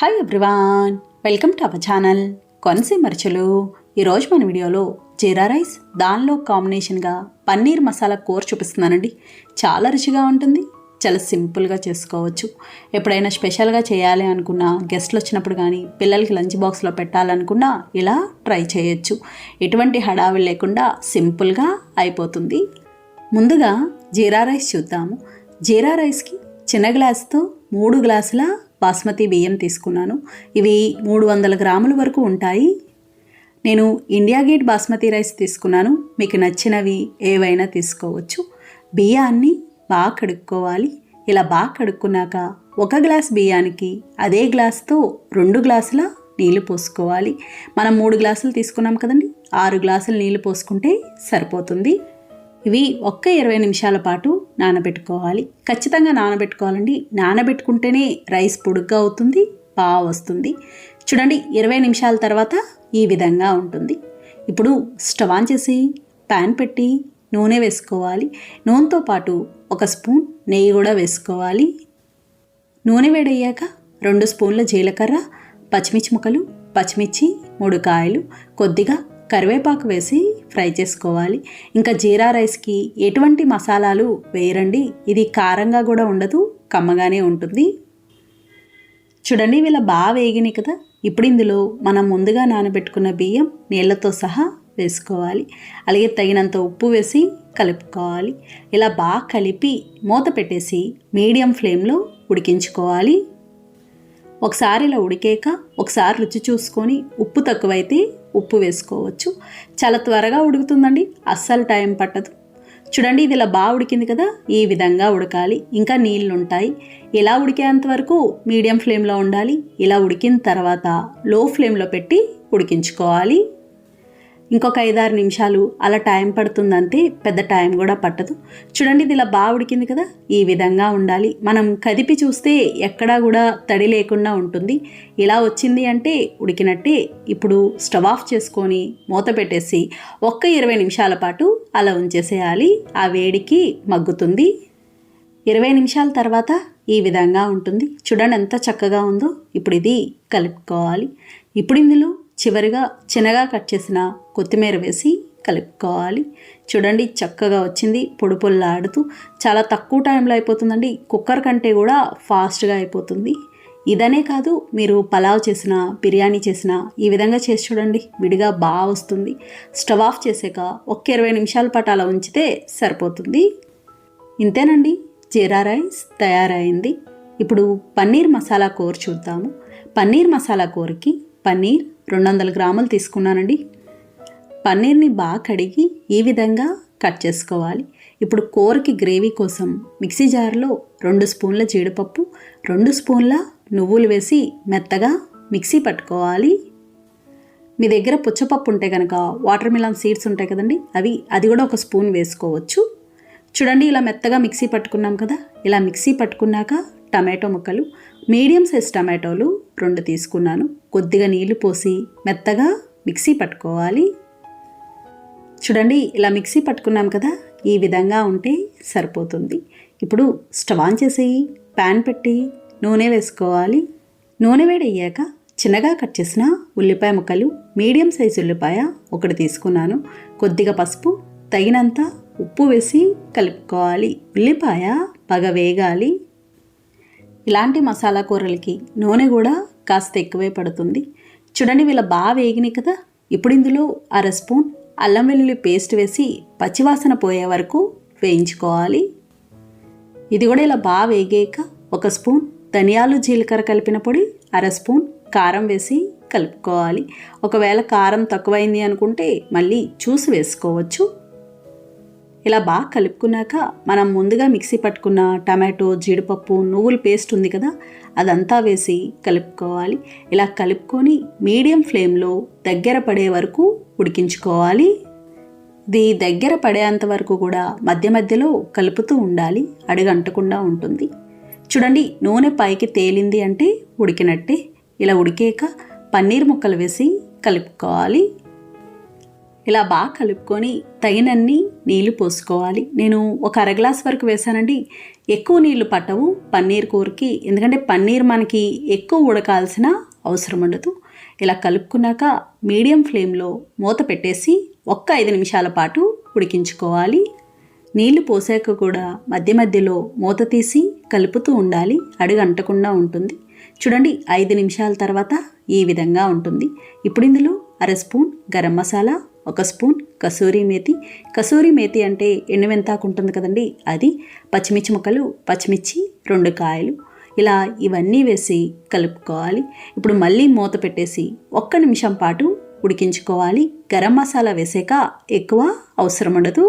Hi everyone, welcome to our channel Konaseema రుచులు. ఈరోజు మన వీడియోలో జీరా రైస్, దానిలో కాంబినేషన్గా పన్నీర్ మసాలా కూర చూపిస్తున్నానండి. చాలా రుచిగా ఉంటుంది, చాలా సింపుల్గా చేసుకోవచ్చు. ఎప్పుడైనా స్పెషల్గా చేయాలి అనుకున్నా, గెస్ట్లు వచ్చినప్పుడు కానీ పిల్లలకి లంచ్ బాక్స్లో పెట్టాలనుకున్నా ఇలా ట్రై చేయొచ్చు. ఎటువంటి హడావిడి లేకుండా సింపుల్గా అయిపోతుంది. ముందుగా జీరా రైస్ చూద్దాము. జీరా రైస్కి చిన్న గ్లాసుతో 3 గ్లాసుల బాస్మతి బియ్యం తీసుకున్నాను. ఇవి 300 గ్రాముల వరకు ఉంటాయి. నేను ఇండియా గేట్ బాస్మతి రైస్ తీసుకున్నాను. మీకు నచ్చినవి ఏవైనా తీసుకోవచ్చు. బియ్యాన్ని బాగా కడుక్కోవాలి. ఇలా బాగా కడుక్కున్నాక 1 గ్లాస్ బియ్యానికి అదే గ్లాస్తో 2 గ్లాసుల నీళ్లు పోసుకోవాలి. మనం 3 గ్లాసులు తీసుకున్నాం కదండి, 6 గ్లాసులు నీళ్లు పోసుకుంటే సరిపోతుంది. ఇవి 20 నిమిషాల పాటు నానబెట్టుకోవాలి. ఖచ్చితంగా నానబెట్టుకోవాలండి. నానబెట్టుకుంటేనే రైస్ పొడుగ్గా అవుతుంది, బాగా వస్తుంది. చూడండి, 20 నిమిషాల తర్వాత ఈ విధంగా ఉంటుంది. ఇప్పుడు స్టవ్ ఆన్ చేసి ప్యాన్ పెట్టి నూనె వేసుకోవాలి. నూనెతో పాటు 1 స్పూన్ నెయ్యి కూడా వేసుకోవాలి. నూనె వేడయ్యాక 2 స్పూన్ల జీలకర్ర, పచ్చిమిర్చి ముక్కలు, పచ్చిమిర్చి 3 కాయలు, కొద్దిగా కరివేపాకు వేసి ఫ్రై చేసుకోవాలి. ఇంకా జీరా రైస్కి ఎటువంటి మసాలాలు వేయరండి. ఇది కారంగా కూడా ఉండదు, కమ్మగానే ఉంటుంది. చూడండి, ఇలా బాగా వేగినాయి కదా. ఇప్పుడు ఇందులో మనం ముందుగా నానబెట్టుకున్న బియ్యం నీళ్లతో సహా వేసుకోవాలి. అలాగే తగినంత ఉప్పు వేసి కలుపుకోవాలి. ఇలా బాగా కలిపి మూత పెట్టేసి మీడియం ఫ్లేమ్లో ఉడికించుకోవాలి. ఒకసారి ఇలా ఉడికాక ఒకసారి రుచి చూసుకొని ఉప్పు తక్కువైతే ఉప్పు వేసుకోవచ్చు. చాలా త్వరగా ఉడుకుతుందండి, అస్సలు టైం పట్టదు. చూడండి, ఇది ఇలా బాగా ఉడికింది కదా. ఈ విధంగా ఉడకాలి. ఇంకా నీళ్ళు ఉంటాయి. ఇలా ఉడికేంత వరకు మీడియం ఫ్లేమ్లో ఉండాలి. ఇలా ఉడికిన తర్వాత లో ఫ్లేమ్లో పెట్టి ఉడికించుకోవాలి. ఇంకొక 5-6 నిమిషాలు అలా టైం పడుతుందంటే, పెద్ద టైం కూడా పట్టదు. చూడండి, ఇది ఇలా బాగా ఉడికింది కదా. ఈ విధంగా ఉండాలి. మనం కదిపి చూస్తే ఎక్కడా కూడా తడి లేకుండా ఉంటుంది. ఇలా వచ్చింది అంటే ఉడికినట్టే. ఇప్పుడు స్టవ్ ఆఫ్ చేసుకొని మూత పెట్టేసి 20 నిమిషాల పాటు అలా ఉంచేసేయాలి. ఆ వేడికి మగ్గుతుంది. 20 నిమిషాల తర్వాత ఈ విధంగా ఉంటుంది. చూడండి ఎంత చక్కగా ఉందో. ఇప్పుడు ఇది కలుపుకోవాలి. ఇప్పుడు ఇందులో చివరిగా చిన్నగా కట్ చేసిన కొత్తిమీర వేసి కలుపుకోవాలి. చూడండి, చక్కగా వచ్చింది, పొడి పొల్లాడుతూ. చాలా తక్కువ టైంలో అయిపోతుందండి. కుక్కర్ కంటే కూడా ఫాస్ట్గా అయిపోతుంది. ఇదనే కాదు, మీరు పలావ్ చేసినా, బిర్యానీ చేసినా ఈ విధంగా చేసి చూడండి, విడిగా బాగా వస్తుంది. స్టవ్ ఆఫ్ చేసాక 20 నిమిషాల పాటు అలా ఉంచితే సరిపోతుంది. ఇంతేనండి, జీరా రైస్ తయారైంది. ఇప్పుడు పన్నీర్ మసాలా కూర చూద్దాము. పన్నీర్ మసాలా కూరకి పన్నీర్ 200 గ్రాములు తీసుకున్నానండి. పన్నీర్ని బాగా కడిగి ఈ విధంగా కట్ చేసుకోవాలి. ఇప్పుడు కూరకి గ్రేవీ కోసం మిక్సీ జార్లో 2 స్పూన్ల జీడిపప్పు, 2 స్పూన్ల నువ్వులు వేసి మెత్తగా మిక్సీ పట్టుకోవాలి. మీ దగ్గర పుచ్చపప్పు ఉంటే కనుక వాటర్ మిలన్ సీడ్స్ ఉంటాయి కదండి, అది కూడా 1 స్పూన్ వేసుకోవచ్చు. చూడండి, ఇలా మెత్తగా మిక్సీ పట్టుకున్నాం కదా. ఇలా మిక్సీ పట్టుకున్నాక టమాటో ముక్కలు, మీడియం సైజ్ టమాటోలు 2 తీసుకున్నాను. కొద్దిగా నీళ్లు పోసి మెత్తగా మిక్సీ పట్టుకోవాలి. చూడండి, ఇలా మిక్సీ పట్టుకున్నాం కదా. ఈ విధంగా ఉంటే సరిపోతుంది. ఇప్పుడు స్టవ్ ఆన్ చేసి ప్యాన్ పెట్టి నూనె వేసుకోవాలి. నూనె వేడయ్యాక చిన్నగా కట్ చేసిన ఉల్లిపాయ ముక్కలు, మీడియం సైజు ఉల్లిపాయ 1 తీసుకున్నాను. కొద్దిగా పసుపు, తగినంత ఉప్పు వేసి కలుపుకోవాలి. ఉల్లిపాయ బాగా వేగాలి. ఇలాంటి మసాలా కూరలకి నూనె కూడా కాస్త ఎక్కువే పడుతుంది. చూడండి, వీళ్ళ బాగా వేగినాయి కదా. ఇప్పుడు ఇందులో 1/2 స్పూన్ అల్లం వెల్లుల్లి పేస్ట్ వేసి పచ్చివాసన పోయే వరకు వేయించుకోవాలి. ఇది కూడా ఇలా బాగా వేగాక 1 స్పూన్ ధనియాలు జీలకర్ర కలిపిన పొడి, 1/2 స్పూన్ కారం వేసి కలుపుకోవాలి. ఒకవేళ కారం తక్కువైంది అనుకుంటే మళ్ళీ చూసి వేసుకోవచ్చు. ఇలా బాగా కలుపుకున్నాక మనం ముందుగా మిక్సీ పట్టుకున్న టమాటో, జీడిపప్పు, నువ్వుల పేస్ట్ ఉంది కదా, అదంతా వేసి కలుపుకోవాలి. ఇలా కలుపుకొని మీడియం ఫ్లేమ్లో దగ్గర పడే వరకు ఉడికించుకోవాలి. ఇది దగ్గర పడేంత వరకు కూడా మధ్య మధ్యలో కలుపుతూ ఉండాలి, అడుగంటకుండా ఉంటుంది. చూడండి, నూనె పైకి తేలింది అంటే ఉడికినట్టే. ఇలా ఉడికాక పన్నీర్ ముక్కలు వేసి కలుపుకోవాలి. ఇలా బాగా కలుపుకొని తగినన్ని నీళ్లు పోసుకోవాలి. నేను ఒక అర గ్లాస్ వరకు వేసానండి. ఎక్కువ నీళ్లు పట్టవు పన్నీర్ కూరకి, ఎందుకంటే పన్నీర్ మనకి ఎక్కువ ఉడకాల్సిన అవసరం ఉండదు. ఇలా కలుపుకున్నాక మీడియం ఫ్లేమ్లో మూత పెట్టేసి 5 నిమిషాల పాటు ఉడికించుకోవాలి. నీళ్లు పోసాక కూడా మధ్య మధ్యలో మూత తీసి కలుపుతూ ఉండాలి, అడుగు అంటకుండా ఉంటుంది. చూడండి 5 నిమిషాల తర్వాత ఈ విధంగా ఉంటుంది. ఇప్పుడు ఇందులో అర స్పూన్ గరం మసాలా, 1 స్పూన్ కసూరి మేతి అంటే ఎండుమెంతాకు ఉంటుంది కదండి, అది, పచ్చిమిర్చి ముక్కలు, పచ్చిమిర్చి 2 కాయలు, ఇలా ఇవన్నీ వేసి కలుపుకోవాలి. ఇప్పుడు మళ్ళీ మూత పెట్టేసి 1 నిమిషం పాటు ఉడికించుకోవాలి. గరం మసాలా వేసాక ఎక్కువ అవసరం ఉండదు.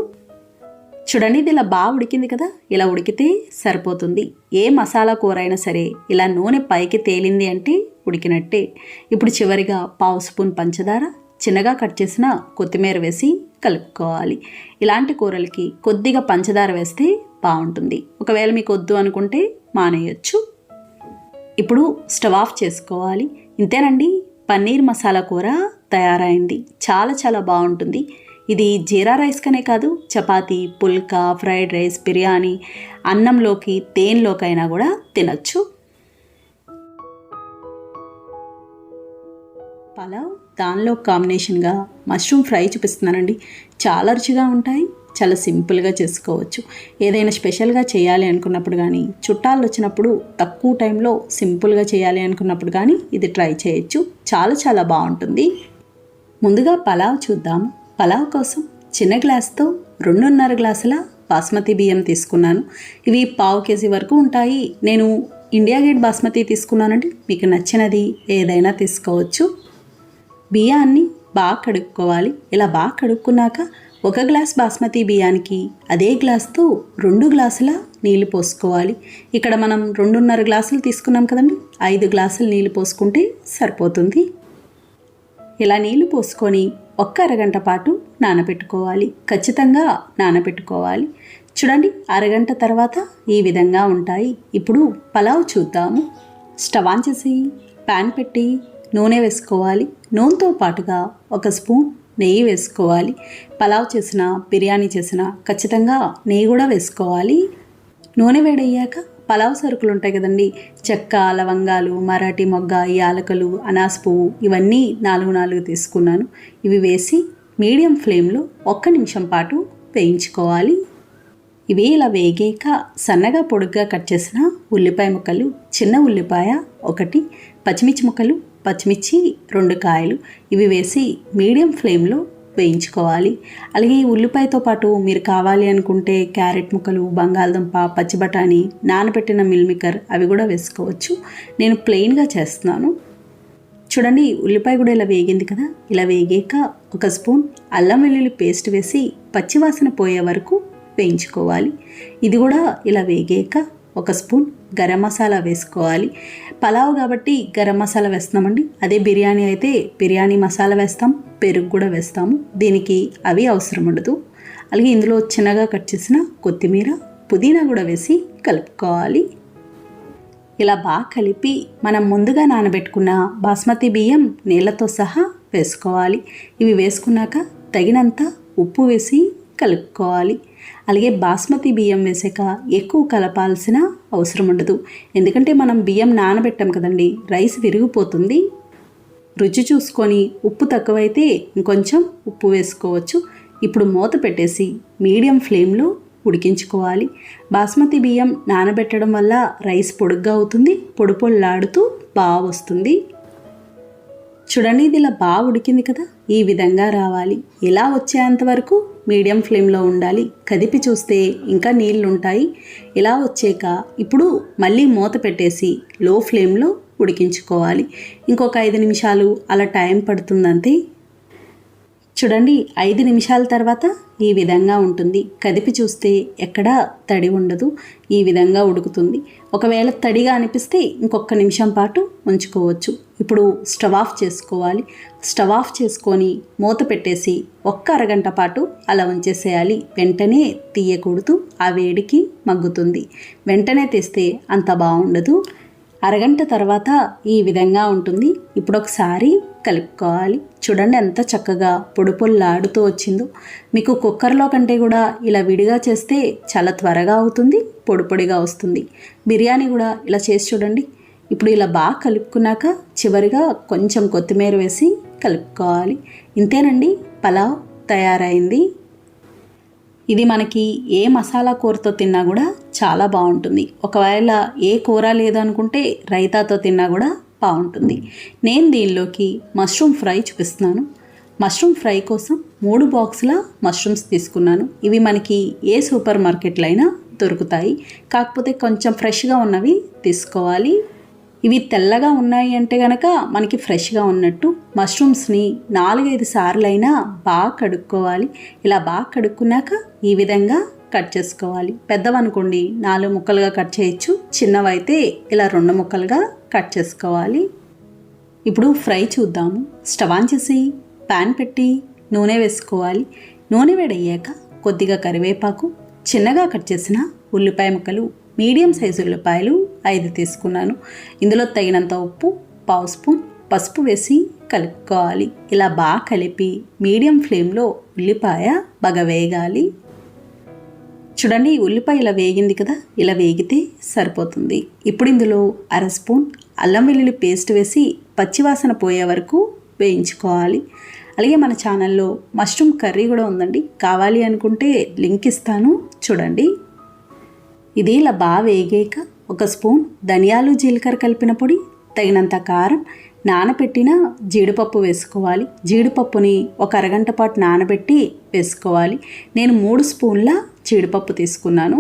చూడండి ఇది ఇలా బాగా ఉడికింది కదా, ఇలా ఉడికితే సరిపోతుంది. ఏ మసాలా కూర అయినా సరే ఇలా నూనె పైకి తేలింది అంటే ఉడికినట్టే. ఇప్పుడు చివరిగా 1/2 స్పూన్ పంచదార, చిన్నగా కట్ చేసిన కొత్తిమీర వేసి కలుపుకోవాలి. ఇలాంటి కూరలకి కొద్దిగా పంచదార వేస్తే బాగుంటుంది. ఒకవేళ మీకు వద్దు అనుకుంటే మానేయచ్చు. ఇప్పుడు స్టవ్ ఆఫ్ చేసుకోవాలి. ఇంతేనండి, పన్నీర్ మసాలా కూర తయారైంది. చాలా చాలా బాగుంటుంది. ఇది జీరా రైస్ కనే కాదు, చపాతీ, పుల్కా, ఫ్రైడ్ రైస్, బిర్యానీ, అన్నంలోకి, దేనిలోకైనా కూడా తినచ్చు. పలావ్, దానిలో కాంబినేషన్గా మష్రూమ్ ఫ్రై చూపిస్తున్నానండి. చాలా రుచిగా ఉంటాయి, చాలా సింపుల్గా చేసుకోవచ్చు. ఏదైనా స్పెషల్గా చేయాలి అనుకున్నప్పుడు కానీ, చుట్టాలు వచ్చినప్పుడు తక్కువ టైంలో సింపుల్గా చేయాలి అనుకున్నప్పుడు కానీ ఇది ట్రై చేయొచ్చు. చాలా చాలా బాగుంటుంది. ముందుగా పలావ్ చూద్దాము. పలావ్ కోసం చిన్న గ్లాస్తో 2.5 గ్లాసుల బాస్మతి బియ్యం తీసుకున్నాను. ఇవి 1/2 కేజీ వరకు ఉంటాయి. నేను ఇండియా గేట్ బాస్మతి తీసుకున్నానండి, మీకు నచ్చినది ఏదైనా తీసుకోవచ్చు. బియ్యాన్ని బాగా కడుక్కోవాలి. ఇలా బాగా కడుక్కున్నాక 1 గ్లాస్ బాస్మతి బియ్యానికి అదే గ్లాస్తో 2 గ్లాసుల నీళ్లు పోసుకోవాలి. ఇక్కడ మనం 2.5 గ్లాసులు తీసుకున్నాం కదండి, 5 గ్లాసులు నీళ్లు పోసుకుంటే సరిపోతుంది. ఇలా నీళ్లు పోసుకొని 1 అరగంట పాటు నానబెట్టుకోవాలి. ఖచ్చితంగా నానబెట్టుకోవాలి. చూడండి అరగంట తర్వాత ఈ విధంగా ఉంటాయి. ఇప్పుడు పలావ్ చూద్దాము. స్టవ్ ఆన్ చేసి ప్యాన్ పెట్టి నూనె వేసుకోవాలి. నూనెతో పాటుగా 1 స్పూన్ నెయ్యి వేసుకోవాలి. పలావ్ చేసిన, బిర్యానీ చేసిన ఖచ్చితంగా నెయ్యి కూడా వేసుకోవాలి. నూనె వేడయ్యాక పలావ్ సరుకులు ఉంటాయి కదండి, చెక్క, లవంగాలు, మరాఠీ మొగ్గ, యాలకులు, అనాస పువ్వు, ఇవన్నీ 4 తీసుకున్నాను. ఇవి వేసి మీడియం ఫ్లేమ్లో 1 నిమిషం పాటు వేయించుకోవాలి. ఇవి ఇలా వేగాక సన్నగా పొడుగ్గా కట్ చేసిన ఉల్లిపాయ ముక్కలు, చిన్న ఉల్లిపాయ 1, పచ్చిమిర్చి ముక్కలు, పచ్చిమిర్చి 2 కాయలు, ఇవి వేసి మీడియం ఫ్లేమ్లో వేయించుకోవాలి. అలాగే ఈ ఉల్లిపాయతో పాటు మీరు కావాలి అనుకుంటే క్యారెట్ ముక్కలు, బంగాళదుంప, పచ్చి బఠానీ, నానబెట్టిన మిల్మికర్ అవి కూడా వేసుకోవచ్చు. నేను ప్లెయిన్గా చేస్తున్నాను. చూడండి ఉల్లిపాయ కూడా ఇలా వేగింది కదా, ఇలా వేగాక 1 స్పూన్ అల్లం వెల్లుల్లి పేస్ట్ వేసి పచ్చివాసన పోయే వరకు వేయించుకోవాలి. ఇది కూడా ఇలా వేగాక 1 స్పూన్ గరం మసాలా వేసుకోవాలి. పలావ్ కాబట్టి గరం మసాలా వేస్తున్నామండి. అదే బిర్యానీ అయితే బిర్యానీ మసాలా వేస్తాం, పెరుగు కూడా వేస్తాము. దీనికి అవి అవసరం ఉండదు. అలాగే ఇందులో చిన్నగా కట్ చేసిన కొత్తిమీర, పుదీనా కూడా వేసి కలుపుకోవాలి. ఇలా బాగా కలిపి మనం ముందుగా నానబెట్టుకున్న బాస్మతి బియ్యం నీళ్ళతో సహా వేసుకోవాలి. ఇవి వేసుకున్నాక తగినంత ఉప్పు వేసి కలుపుకోవాలి. అలాగే బాస్మతి బియ్యం వేసాక ఎక్కువ కలపాల్సిన అవసరం ఉండదు, ఎందుకంటే మనం బియ్యం నానబెట్టాం కదండి, రైస్ విరిగిపోతుంది. రుచి చూసుకొని ఉప్పు తక్కువైతే ఇంకొంచెం ఉప్పు వేసుకోవచ్చు. ఇప్పుడు మూత పెట్టేసి మీడియం ఫ్లేమ్లో ఉడికించుకోవాలి. బాస్మతి బియ్యం నానబెట్టడం వల్ల రైస్ పొడుగ్గా అవుతుంది, పొడి పొడిలాడుతూ బాగా వస్తుంది. చూడండి ఇది ఇలా బాగా ఉడికింది కదా, ఈ విధంగా రావాలి. ఇలా వచ్చేంత వరకు మీడియం ఫ్లేమ్లో ఉండాలి. కదిపి చూస్తే ఇంకా నీళ్ళు ఉంటాయి. ఇలా వచ్చాక ఇప్పుడు మళ్ళీ మూత పెట్టేసి లో ఫ్లేమ్లో ఉడికించుకోవాలి. ఇంకొక 5 నిమిషాలు అలా టైం పడుతుందంతే. చూడండి 5 నిమిషాల తర్వాత ఈ విధంగా ఉంటుంది. కదిపి చూస్తే ఎక్కడా తడి ఉండదు, ఈ విధంగా ఉడుకుతుంది. ఒకవేళ తడిగా అనిపిస్తే ఇంకొక నిమిషం పాటు ఉంచుకోవచ్చు. ఇప్పుడు స్టవ్ ఆఫ్ చేసుకోవాలి. స్టవ్ ఆఫ్ చేసుకొని మూత పెట్టేసి 1 అరగంట పాటు అలా ఉంచేసేయాలి. వెంటనే తీయకూడదు, ఆ వేడికి మగ్గుతుంది. వెంటనే తీస్తే అంత బాగుండదు. అరగంట తర్వాత ఈ విధంగా ఉంటుంది. ఇప్పుడు ఒకసారి కలుపుకోవాలి. చూడండి ఎంత చక్కగా పొడి పొల్లాడుతూ వచ్చిందో. మీకు కుక్కర్లో కంటే కూడా ఇలా విడిగా చేస్తే చాలా త్వరగా అవుతుంది, పొడి పొడిగా వస్తుంది. బిర్యానీ కూడా ఇలా చేసి చూడండి. ఇప్పుడు ఇలా బాగా కలుపుకున్నాక చివరిగా కొంచెం కొత్తిమీర వేసి కలుపుకోవాలి. ఇంతేనండి, పలావ్ తయారైంది. ఇది మనకి ఏ మసాలా కూరతో తిన్నా కూడా చాలా బాగుంటుంది. ఒకవేళ ఏ కూర లేదనుకుంటే రైతాతో తిన్నా కూడా బాగుంటుంది. నేను దీనిలోకి మష్రూమ్ ఫ్రై చూపిస్తున్నాను. మష్రూమ్ ఫ్రై కోసం 3 బాక్సుల మష్రూమ్స్ తీసుకున్నాను. ఇవి మనకి ఏ సూపర్ మార్కెట్లో అయినా దొరుకుతాయి, కాకపోతే కొంచెం ఫ్రెష్గా ఉన్నవి తీసుకోవాలి. ఇవి తెల్లగా ఉన్నాయి అంటే కనుక మనకి ఫ్రెష్గా ఉన్నట్టు. మష్రూమ్స్ని 4-5 సార్లు అయినా బాగా కడుక్కోవాలి. ఇలా బాగా కడుక్కున్నాక ఈ విధంగా కట్ చేసుకోవాలి. పెద్దవనుకోండి 4 ముక్కలుగా కట్ చేయొచ్చు, చిన్నవైతే ఇలా 2 ముక్కలుగా కట్ చేసుకోవాలి. ఇప్పుడు ఫ్రై చూద్దాము. స్టవ్ ఆన్ చేసి ప్యాన్ పెట్టి నూనె వేసుకోవాలి. నూనె వేడయ్యాక కొద్దిగా కరివేపాకు, చిన్నగా కట్ చేసిన ఉల్లిపాయ ముక్కలు, మీడియం సైజు ఉల్లిపాయలు 5 తీసుకున్నాను. ఇందులో తగినంత ఉప్పు, 1/2 స్పూన్ పసుపు వేసి కలుపుకోవాలి. ఇలా బాగా కలిపి మీడియం ఫ్లేమ్లో ఉల్లిపాయ బాగా వేగాలి. చూడండి, ఉల్లిపాయ ఇలా వేగింది కదా, ఇలా వేగితే సరిపోతుంది. ఇప్పుడు ఇందులో 1/2 స్పూన్ అల్లం వెల్లుల్లి పేస్ట్ వేసి పచ్చివాసన పోయే వరకు వేయించుకోవాలి. అలాగే మన ఛానల్లో మష్రూమ్ కర్రీ కూడా ఉందండి, కావాలి అనుకుంటే లింక్ ఇస్తాను చూడండి. ఇది ఇలా బాగా వేగాక 1 స్పూన్ ధనియాలు జీలకర్ర కలిపిన పొడి, తగినంత కారం, నానబెట్టిన జీడిపప్పు వేసుకోవాలి. జీడిపప్పుని ఒక అరగంట పాటు నానబెట్టి వేసుకోవాలి. నేను 3 స్పూన్ల జీడిపప్పు తీసుకున్నాను.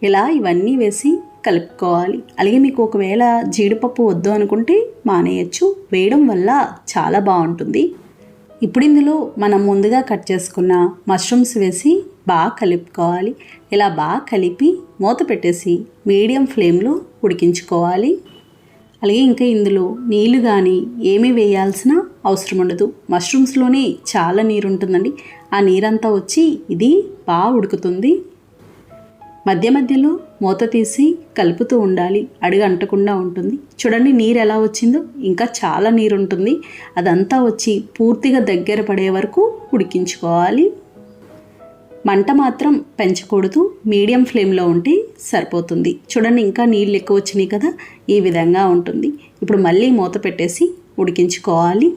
ఇలా ఇవన్నీ వేసి కలుపుకోవాలి. అలాగే మీకు ఒకవేళ జీడిపప్పు వద్దు అనుకుంటే మానేయచ్చు, వేయడం వల్ల చాలా బాగుంటుంది. ఇప్పుడు ఇందులో మనం ముందుగా కట్ చేసుకున్న మష్రూమ్స్ వేసి బాగా కలుపుకోవాలి. ఇలా బాగా కలిపి మూత పెట్టేసి మీడియం ఫ్లేమ్లో ఉడికించుకోవాలి. అలాగే ఇంకా ఇందులో నీళ్ళు కానీ ఏమీ వేయాల్సిన అవసరం ఉండదు. మష్రూమ్స్లోనే చాలా నీరు ఉంటుందండి, ఆ నీరంతా వచ్చి ఇది బాగా ఉడుకుతుంది. మధ్య మధ్యలో మూత తీసి కలుపుతూ ఉండాలి, అడుగు అంటకుండా ఉంటుంది. చూడండి నీరు ఎలా వచ్చిందో, ఇంకా చాలా నీరు ఉంటుంది. అదంతా వచ్చి పూర్తిగా దగ్గర పడే వరకు ఉడికించుకోవాలి. మంట మాత్రం పెంచకూడదు, మీడియం ఫ్లేమ్లో ఉంటే సరిపోతుంది. చూడండి ఇంకా నీళ్ళు ఎక్కువ వచ్చినాయి కదా, ఈ విధంగా ఉంటుంది. ఇప్పుడు మళ్ళీ మూత పెట్టేసి ఉడికించుకోవాలి.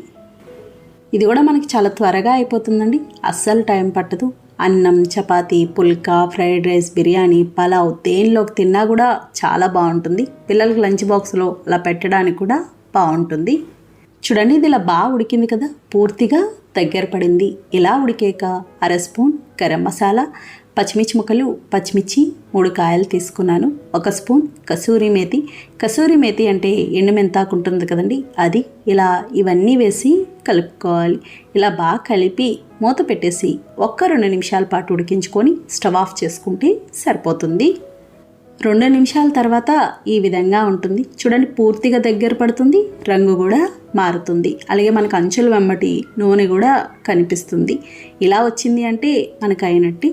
ఇది కూడా మనకి చాలా త్వరగా అయిపోతుందండి, అస్సలు టైం పట్టదు. అన్నం, చపాతీ, పుల్కా, ఫ్రైడ్ రైస్, బిర్యానీ, పలావ్ దేనిలోకి తిన్నా కూడా చాలా బాగుంటుంది. పిల్లలకి లంచ్ బాక్స్లో అలా పెట్టడానికి కూడా బాగుంటుంది. చూడండి ఇది ఇలా బాగా ఉడికింది కదా, పూర్తిగా దగ్గర పడింది. ఇలా ఉడికాక 1/2 స్పూన్ గరం మసాలా, పచ్చిమిర్చి ముక్కలు, పచ్చిమిర్చి 3 కాయలు తీసుకున్నాను, 1 స్పూన్ కసూరి మేతి అంటే ఎండుమెంతాకు ఉంటుంది కదండి అది. ఇలా ఇవన్నీ వేసి కలుపుకోవాలి. ఇలా బాగా కలిపి మూత పెట్టేసి 1-2 నిమిషాల పాటు ఉడికించుకొని స్టవ్ ఆఫ్ చేసుకుంటే సరిపోతుంది. 2 నిమిషాల తర్వాత ఈ విధంగా ఉంటుంది. చూడండి పూర్తిగా దగ్గర పడుతుంది, రంగు కూడా మారుతుంది. అలాగే మనకు అంచుల వెంబటి నూనె కూడా కనిపిస్తుంది. ఇలా వచ్చింది అంటే మనకు అయినట్టు.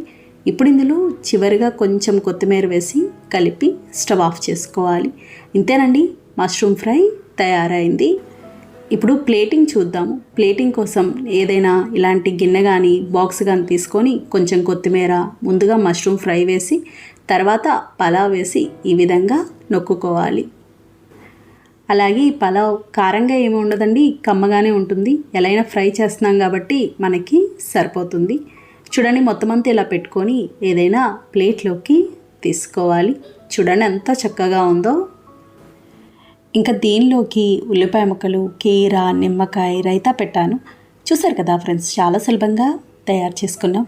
ఇప్పుడు ఇందులో చివరిగా కొంచెం కొత్తిమీర వేసి కలిపి స్టవ్ ఆఫ్ చేసుకోవాలి. ఇంతేనండి, మష్రూమ్ ఫ్రై తయారైంది. ఇప్పుడు ప్లేటింగ్ చూద్దాము. ప్లేటింగ్ కోసం ఏదైనా ఇలాంటి గిన్నె కానీ బాక్స్ కానీ తీసుకొని కొంచెం కొత్తిమీర, ముందుగా మష్రూమ్ ఫ్రై వేసి తర్వాత పలావ్ వేసి ఈ విధంగా నొక్కుకోవాలి. అలాగే ఈ పలావ్ కారంగా ఏమి ఉండదండి, కమ్మగానే ఉంటుంది. ఎలా అయినా ఫ్రై చేస్తున్నాం కాబట్టి మనకి సరిపోతుంది. చూడండి మొత్తం అంతా ఇలా పెట్టుకొని ఏదైనా ప్లేట్లోకి తీసుకోవాలి. చూడండి ఎంత చక్కగా ఉందో. ఇంకా దీనిలోకి ఉల్లిపాయ ముక్కలు, కీర, నిమ్మకాయ, రైతా పెట్టాను. చూసారు కదా ఫ్రెండ్స్, చాలా సులభంగా తయారు చేసుకున్నాం.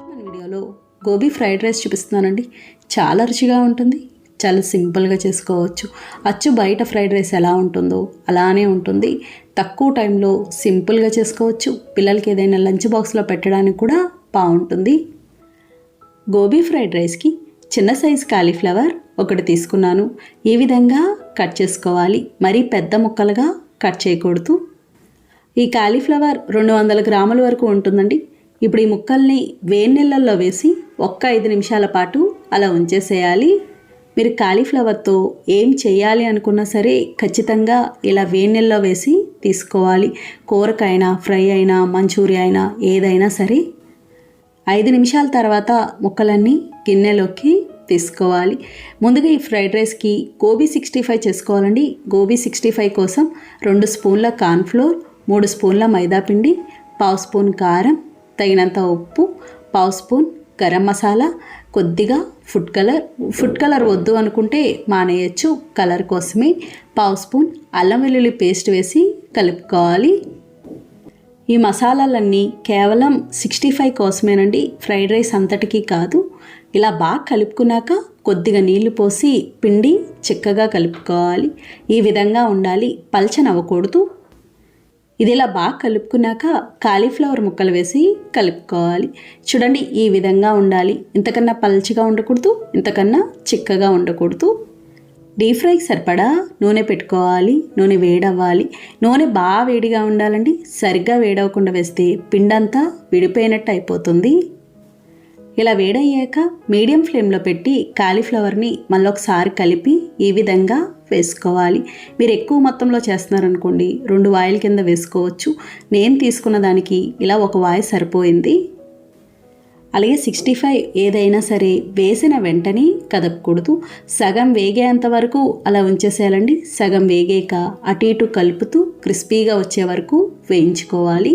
మన వీడియోలో గోబీ ఫ్రైడ్ రైస్ చూపిస్తున్నానండి. చాలా రుచిగా ఉంటుంది, చాలా సింపుల్గా చేసుకోవచ్చు. అచ్చు బయట ఫ్రైడ్ రైస్ ఎలా ఉంటుందో అలానే ఉంటుంది. తక్కువ టైంలో సింపుల్గా చేసుకోవచ్చు. పిల్లలకి ఏదైనా లంచ్ బాక్స్లో పెట్టడానికి కూడా బాగుంటుంది. గోబీ ఫ్రైడ్ రైస్కి చిన్న సైజు కాలీఫ్లవర్ 1 తీసుకున్నాను. ఈ విధంగా కట్ చేసుకోవాలి, మరీ పెద్ద ముక్కలుగా కట్ చేయకూడదు. ఈ కాలీఫ్లవర్ 200 గ్రాముల వరకు ఉంటుందండి. ఇప్పుడు ఈ ముక్కల్ని వేడి నీళ్ళల్లో వేసి 5 నిమిషాల పాటు అలా ఉంచేసేయాలి. మీరు కాలీఫ్లవర్తో ఏం చేయాలి అనుకున్నా సరే ఖచ్చితంగా ఇలా వేడి నీళ్ళలో వేసి తీసుకోవాలి. కూరకైనా, ఫ్రై అయినా, మంచూరియా అయినా ఏదైనా సరే 5 నిమిషాల తర్వాత ముక్కలన్నీ గిన్నెలోకి తీసుకోవాలి. ముందుగా ఈ ఫ్రైడ్ రైస్కి గోబీ 65 చేసుకోవాలండి. గోబీ 65 కోసం 2 స్పూన్ల కార్న్ఫ్లోర్, 3 స్పూన్ల మైదాపిండి, 1/2 స్పూన్ కారం, తగినంత ఉప్పు, 1/2 స్పూన్ గరం మసాలా, కొద్దిగా ఫుడ్ కలర్ వద్దు అనుకుంటే మానేయచ్చు, కలర్ కోసమే 1/2 స్పూన్ అల్లం వెల్లుల్లి పేస్ట్ వేసి కలుపుకోవాలి. ఈ మసాలాలన్నీ కేవలం 65 కోసమేనండి, ఫ్రైడ్ రైస్ అంతటికీ కాదు. ఇలా బాగా కలుపుకున్నాక కొద్దిగా నీళ్లు పోసి పిండి చిక్కగా కలుపుకోవాలి. ఈ విధంగా ఉండాలి, పల్చనవ్వకూడదు. ఇది ఇలా బాగా కలుపుకున్నాక కాలీఫ్లవర్ ముక్కలు వేసి కలుపుకోవాలి. చూడండి, ఈ విధంగా ఉండాలి. ఇంతకన్నా పల్చగా ఉండకూడదు, ఇంతకన్నా చిక్కగా ఉండకూడదు. డీప్ ఫ్రైకి సరిపడా నూనె పెట్టుకోవాలి. నూనె వేడవ్వాలి. నూనె బాగా వేడిగా ఉండాలండి. సరిగ్గా వేడవకుండా వేస్తే పిండంతా విడిపోయినట్టు అయిపోతుంది. ఇలా వేడయ్యాక మీడియం ఫ్లేమ్లో పెట్టి కాలీఫ్లవర్ని మళ్ళొకసారి కలిపి ఈ విధంగా వేసుకోవాలి. మీరు ఎక్కువ మొత్తంలో చేస్తున్నారనుకోండి 2 వాయిల కింద వేసుకోవచ్చు. నేను తీసుకున్న దానికి ఇలా 1 వాయి సరిపోయింది. అలాగే 65 ఏదైనా సరే వేసిన వెంటనే కదపకూడదు. సగం వేగేంత వరకు అలా ఉంచేసేయాలండి. సగం వేగాక అటు ఇటు కలుపుతూ క్రిస్పీగా వచ్చే వరకు వేయించుకోవాలి.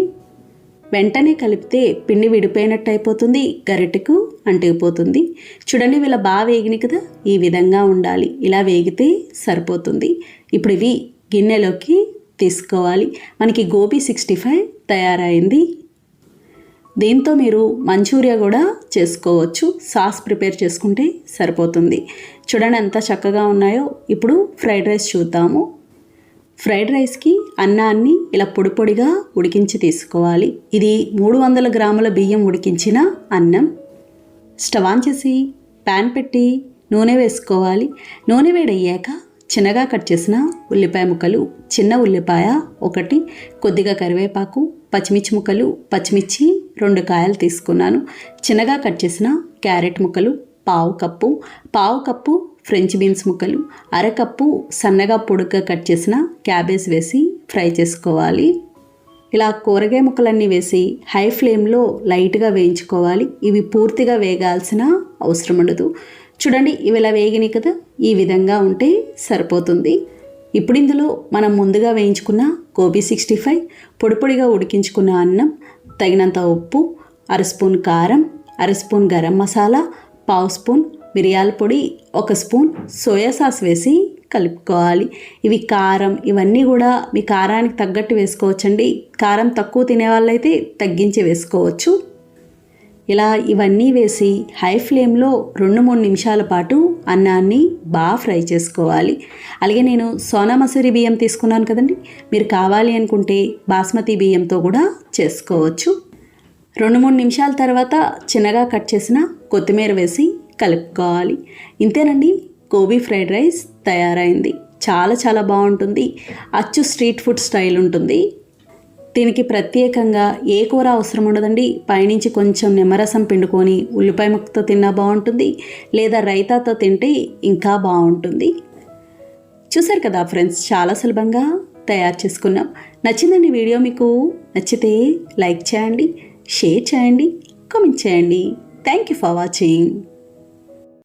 వెంటనే కలిపితే పిండి విడిపోయినట్టు అయిపోతుంది, గరిటెకు అంటుకుపోతుంది. చూడండి, ఇలా బాగా వేగినాయి కదా, ఈ విధంగా ఉండాలి. ఇలా వేగితే సరిపోతుంది. ఇప్పుడు ఇవి గిన్నెలోకి తీసుకోవాలి. మనకి గోబీ 65 తయారైంది. దీంతో మీరు మంచూరియా కూడా చేసుకోవచ్చు. సాస్ ప్రిపేర్ చేసుకుంటే సరిపోతుంది. చూడండి ఎంత చక్కగా ఉన్నాయో. ఇప్పుడు ఫ్రైడ్ రైస్ చూద్దాము. ఫ్రైడ్ రైస్కి అన్నాన్ని ఇలా పొడి పొడిగా ఉడికించి తీసుకోవాలి. ఇది 300 గ్రాముల బియ్యం ఉడికించిన అన్నం. స్టవ్ ఆన్ చేసి ప్యాన్ పెట్టి నూనె వేసుకోవాలి. నూనె వేడయ్యాక చిన్నగా కట్ చేసిన ఉల్లిపాయ ముక్కలు, చిన్న ఉల్లిపాయ 1, కొద్దిగా కరివేపాకు, పచ్చిమిర్చి ముక్కలు, పచ్చిమిర్చి 2 కాయలు తీసుకున్నాను. చిన్నగా కట్ చేసిన క్యారెట్ ముక్కలు, పావు కప్పు ఫ్రెంచ్ బీన్స్ ముక్కలు, 1/2 కప్పు సన్నగా పొడుగ్గా కట్ చేసిన క్యాబేజ్ వేసి ఫ్రై చేసుకోవాలి. ఇలా కూరగాయ ముక్కలన్నీ వేసి హై ఫ్లేమ్లో లైట్గా వేయించుకోవాలి. ఇవి పూర్తిగా వేగాల్సిన అవసరం ఉండదు. చూడండి, ఇవి ఇలా వేగినాయి కదా, ఈ విధంగా ఉంటే సరిపోతుంది. ఇప్పుడు ఇందులో మనం ముందుగా వేయించుకున్న గోబీ 65, పొడి పొడిగా ఉడికించుకున్న అన్నం, తగినంత ఉప్పు, 1/2 స్పూన్ కారం, 1/2 స్పూన్ గరం మసాలా, 1/2 స్పూన్ మిరియాల పొడి, 1 స్పూన్ సోయా సాస్ వేసి కలుపుకోవాలి. ఇవి కారం ఇవన్నీ కూడా మీ కారానికి తగ్గట్టు వేసుకోవచ్చండి. కారం తక్కువ తినే వాళ్ళైతే తగ్గించి వేసుకోవచ్చు. ఇలా ఇవన్నీ వేసి హై ఫ్లేమ్లో 2-3 నిమిషాల పాటు అన్నాన్ని బాగా ఫ్రై చేసుకోవాలి. అలాగే నేను సోనా మసూరి బియ్యం తీసుకున్నాను కదండి, మీరు కావాలి అనుకుంటే బాస్మతి బియ్యంతో కూడా చేసుకోవచ్చు. 2-3 నిమిషాల తర్వాత చిన్నగా కట్ చేసిన కొత్తిమీర వేసి కలుపుకోవాలి. ఇంతేనండి, గోబీ ఫ్రైడ్ రైస్ తయారైంది. చాలా బాగుంటుంది. అచ్చు స్ట్రీట్ ఫుడ్ స్టైల్ ఉంటుంది. దీనికి ప్రత్యేకంగా ఏ కూర అవసరం ఉండదండి. పైనుంచి కొంచెం నిమ్మరసం పిండుకొని ఉల్లిపాయ ముక్కతో తిన్నా బాగుంటుంది, లేదా రైతాతో తింటే ఇంకా బాగుంటుంది. చూసారు కదా ఫ్రెండ్స్, చాలా సులభంగా తయారు చేసుకున్నాం. నచ్చిందండి వీడియో? మీకు నచ్చితే లైక్ చేయండి, షేర్ చేయండి, కామెంట్ చేయండి. Thank you for watching.